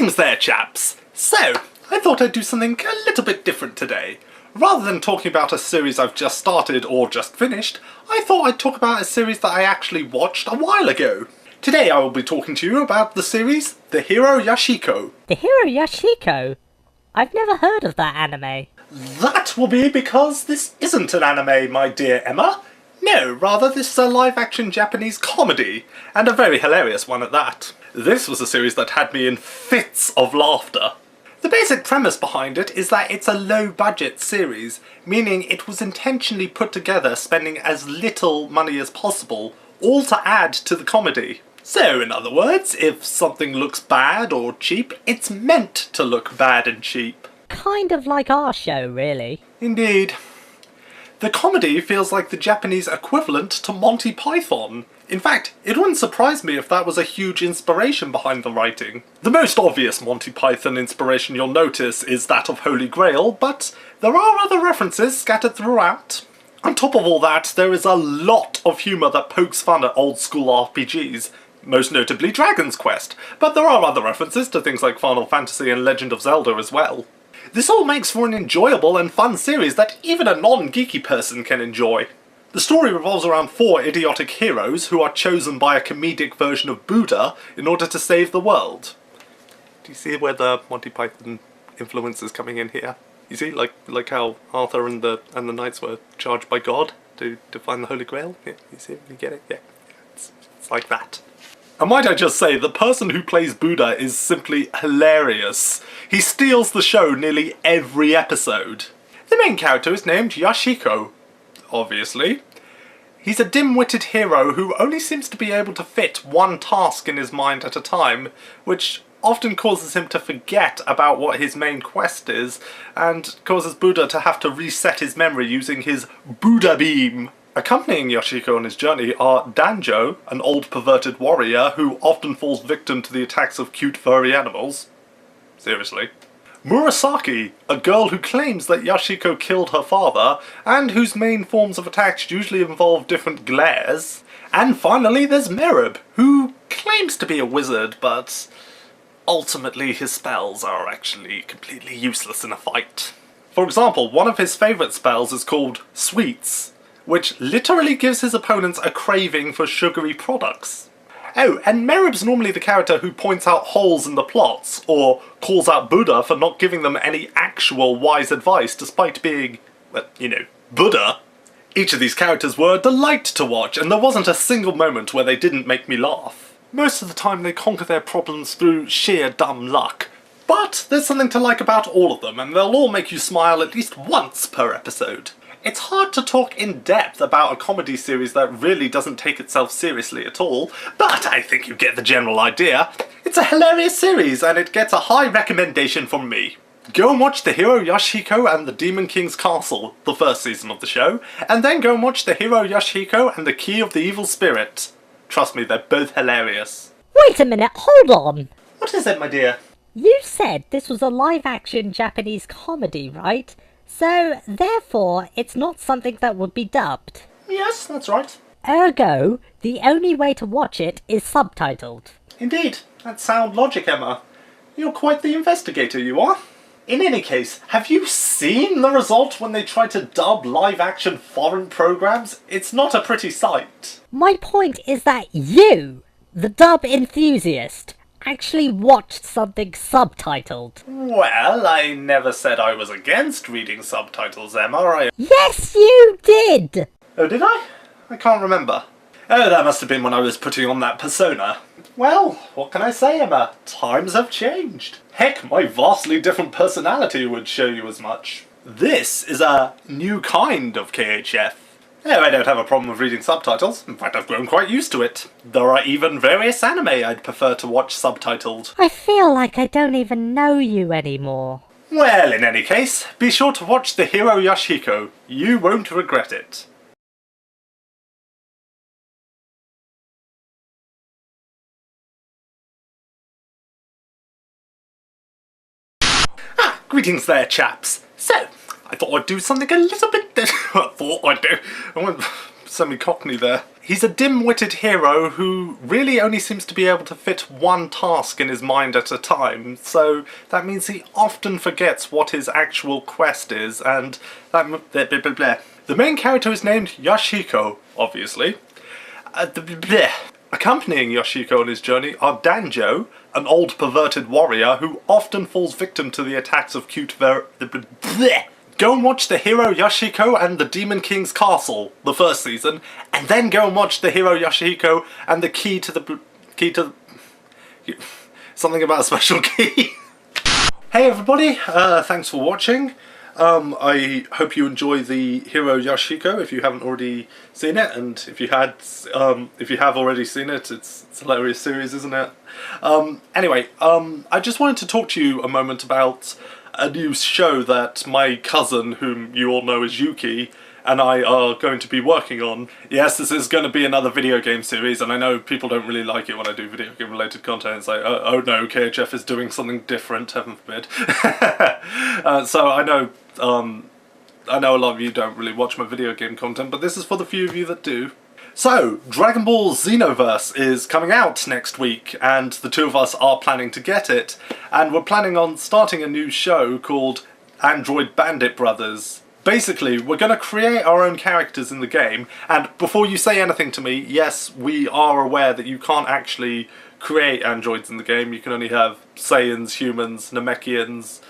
Greetings there, chaps! So, I thought I'd do something a little bit different today. Rather than talking about a series I've just started or just finished, I thought I'd talk about a series that I actually watched a while ago. Today I will be talking to you about the series The Hero Yoshihiko. The Hero Yoshihiko? I've never heard of that anime. That will be because this isn't an anime, my dear Emma. No, rather this is a live-action Japanese comedy, and a very hilarious one at that. This was a series that had me in fits of laughter. The basic premise behind it is that it's a low-budget series, meaning it was intentionally put together spending as little money as possible, all to add to the comedy. So, in other words, if something looks bad or cheap, it's meant to look bad and cheap. Kind of like our show, really. Indeed. The comedy feels like the Japanese equivalent to Monty Python. In fact, it wouldn't surprise me if that was a huge inspiration behind the writing. The most obvious Monty Python inspiration you'll notice is that of Holy Grail, but there are other references scattered throughout. On top of all that, there is a lot of humour that pokes fun at old school RPGs, most notably Dragon's Quest, but there are other references to things like Final Fantasy and Legend of Zelda as well. This all makes for an enjoyable and fun series that even a non-geeky person can enjoy. The story revolves around 4 idiotic heroes who are chosen by a comedic version of Buddha in order to save the world. Do you see where the Monty Python influence is coming in here? You see, like how Arthur and the knights were charged by God to find the Holy Grail? Yeah, you see, you get it? Yeah, it's like that. And might I just say, the person who plays Buddha is simply hilarious. He steals the show nearly every episode. The main character is named Yoshihiko, obviously. He's a dim-witted hero who only seems to be able to fit one task in his mind at a time, which often causes him to forget about what his main quest is, and causes Buddha to have to reset his memory using his Buddha beam. Accompanying Yoshihiko on his journey are Danjo, an old perverted warrior who often falls victim to the attacks of cute furry animals. Seriously. Murasaki, a girl who claims that Yoshihiko killed her father, and whose main forms of attacks usually involve different glares. And finally there's Merib, who claims to be a wizard, but ultimately his spells are actually completely useless in a fight. For example, one of his favourite spells is called Sweets, which literally gives his opponents a craving for sugary products. Oh, and Merib's normally the character who points out holes in the plots, or calls out Buddha for not giving them any actual wise advice despite being, well, you know, Buddha. Each of these characters were a delight to watch, and there wasn't a single moment where they didn't make me laugh. Most of the time they conquer their problems through sheer dumb luck. But there's something to like about all of them, and they'll all make you smile at least once per episode. It's hard to talk in depth about a comedy series that really doesn't take itself seriously at all, but I think you get the general idea. It's a hilarious series, and it gets a high recommendation from me. Go and watch The Hero Yoshihiko and the Demon King's Castle, the first season of the show, and then go and watch The Hero Yoshihiko and the Key of the Evil Spirit. Trust me, they're both hilarious. Wait a minute, hold on! What is it, my dear? You said this was a live-action Japanese comedy, right? So, therefore, it's not something that would be dubbed. Yes, that's right. Ergo, the only way to watch it is subtitled. Indeed, that's sound logic, Emma. You're quite the investigator, you are. In any case, have you seen the result when they try to dub live-action foreign programs? It's not a pretty sight. My point is that you, the dub enthusiast, actually watched something subtitled. Well, I never said I was against reading subtitles, Emma. Yes, you did! Oh, did I? I can't remember. Oh, that must have been when I was putting on that persona. Well, what can I say, Emma? Times have changed. Heck, my vastly different personality would show you as much. This is a new kind of KHF. Oh, I don't have a problem with reading subtitles. In fact, I've grown quite used to it. There are even various anime I'd prefer to watch subtitled. I feel like I don't even know you anymore. Well, in any case, be sure to watch The Hero Yoshihiko. You won't regret it. Greetings there, chaps. So, I thought I'd do something a little bit... semi-cockney there. He's a dim-witted hero who really only seems to be able to fit one task in his mind at a time, so that means he often forgets what his actual quest is, and that... blah, blah, blah, blah. The main character is named Yoshihiko, obviously. Accompanying Yoshihiko on his journey are Danjo, an old perverted warrior who often falls victim to the attacks of cute Go and watch the Hero Yoshihiko and the Demon King's Castle, the first season, and then go and watch the Hero Yoshihiko and the Key to the... something about a special key. Hey everybody, thanks for watching. I hope you enjoy the Hero Yoshihiko if you haven't already seen it, and if you have already seen it, it's a hilarious series, isn't it? Anyway, I just wanted to talk to you a moment about a new show that my cousin, whom you all know as Yuki, and I are going to be working on. Yes, this is going to be another video game series, and I know people don't really like it when I do video game related content. It's like, oh no, KHF is doing something different, heaven forbid. So I know a lot of you don't really watch my video game content, but this is for the few of you that do. So, Dragon Ball Xenoverse is coming out next week, and the two of us are planning to get it, and we're planning on starting a new show called Android Bandit Brothers. Basically, we're going to create our own characters in the game, and before you say anything to me, yes, we are aware that you can't actually create androids in the game. You can only have Saiyans, humans, Namekians,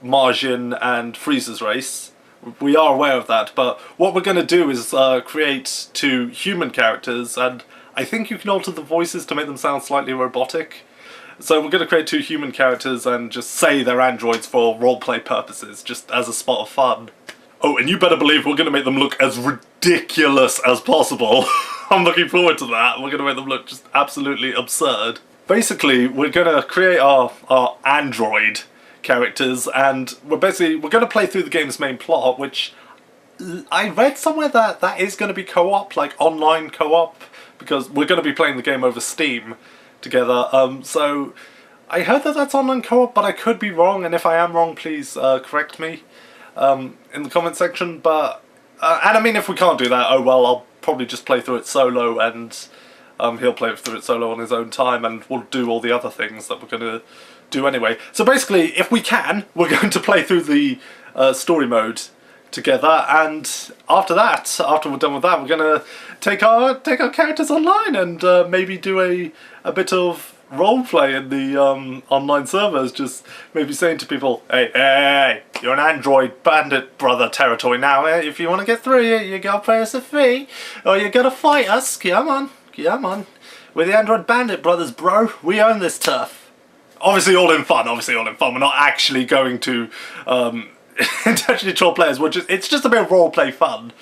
Margin, and Frieza's race. We are aware of that, but what we're going to do is create two human characters, and I think you can alter the voices to make them sound slightly robotic. So we're going to create two human characters and just say they're androids for roleplay purposes, just as a spot of fun. Oh, and you better believe we're going to make them look as ridiculous as possible. I'm looking forward to that. We're going to make them look just absolutely absurd. Basically, we're going to create our android characters, and we're going to play through the game's main plot, which I read somewhere that is going to be co-op, like online co-op, because we're going to be playing the game over Steam together. So I heard that that's online co-op, but I could be wrong, and if I am wrong, please correct me in the comment section. But and I mean, if we can't do that, oh well, I'll probably just play through it solo, and he'll play through it solo on his own time, and we'll do all the other things that we're going to do anyway. So basically, if we can, we're going to play through the story mode together, and after we're done with that, we're going to take our characters online and maybe do a bit of roleplay in the online servers, just maybe saying to people, hey, you're an android bandit brother territory now, eh? If you want to get through, you gotta pay us a fee, or you gotta fight us, come on. We're the android bandit brothers, bro, we own this turf. Obviously all in fun, we're not actually going to intentionally troll players, it's just a bit of roleplay fun,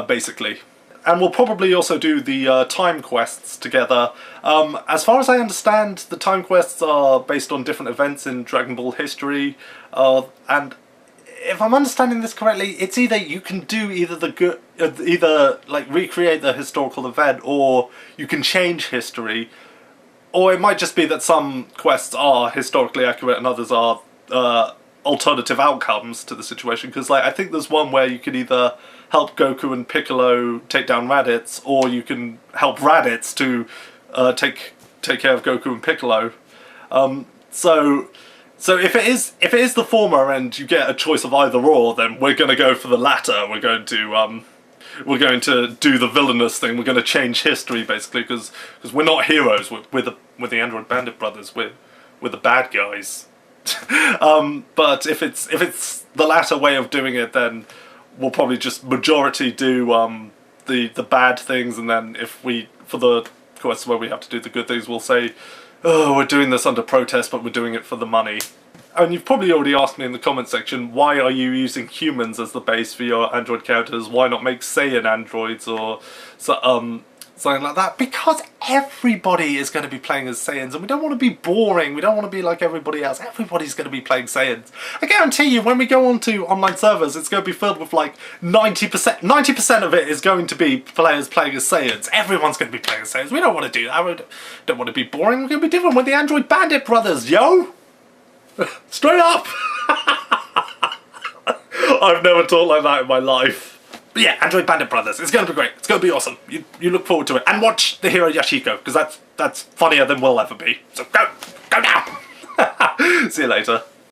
basically. And we'll probably also do the time quests together. As far as I understand, the time quests are based on different events in Dragon Ball history, and if I'm understanding this correctly, it's either you can do either like recreate the historical event, or you can change history. Or it might just be that some quests are historically accurate and others are alternative outcomes to the situation. Because like, I think there's one where you could either help Goku and Piccolo take down Raditz, or you can help Raditz to take care of Goku and Piccolo. So if it is the former and you get a choice of either or, then we're going to go for the latter. We're going to do the villainous thing. We're going to change history, basically, because we're not heroes. We're the Android Bandit Brothers. We're the bad guys. But if it's the latter way of doing it, then we'll probably just majority do the bad things, and then for the quests where we have to do the good things, we'll say, oh, we're doing this under protest, but we're doing it for the money. And you've probably already asked me in the comment section, why are you using humans as the base for your android characters? Why not make Saiyan androids or something like that? Because everybody is going to be playing as Saiyans, and we don't want to be boring. We don't want to be like everybody else. Everybody's going to be playing Saiyans. I guarantee you, when we go onto online servers, it's going to be filled with like 90%. 90% of it is going to be players playing as Saiyans. Everyone's going to be playing as Saiyans. We don't want to do that. We don't want to be boring. We're going to be different. We're the Android Bandit Brothers, yo! Straight up! I've never talked like that in my life. But yeah, Android Bandit Brothers. It's going to be great. It's going to be awesome. You look forward to it. And watch the Hero Yoshihiko, because that's funnier than we'll ever be. So go now! See you later.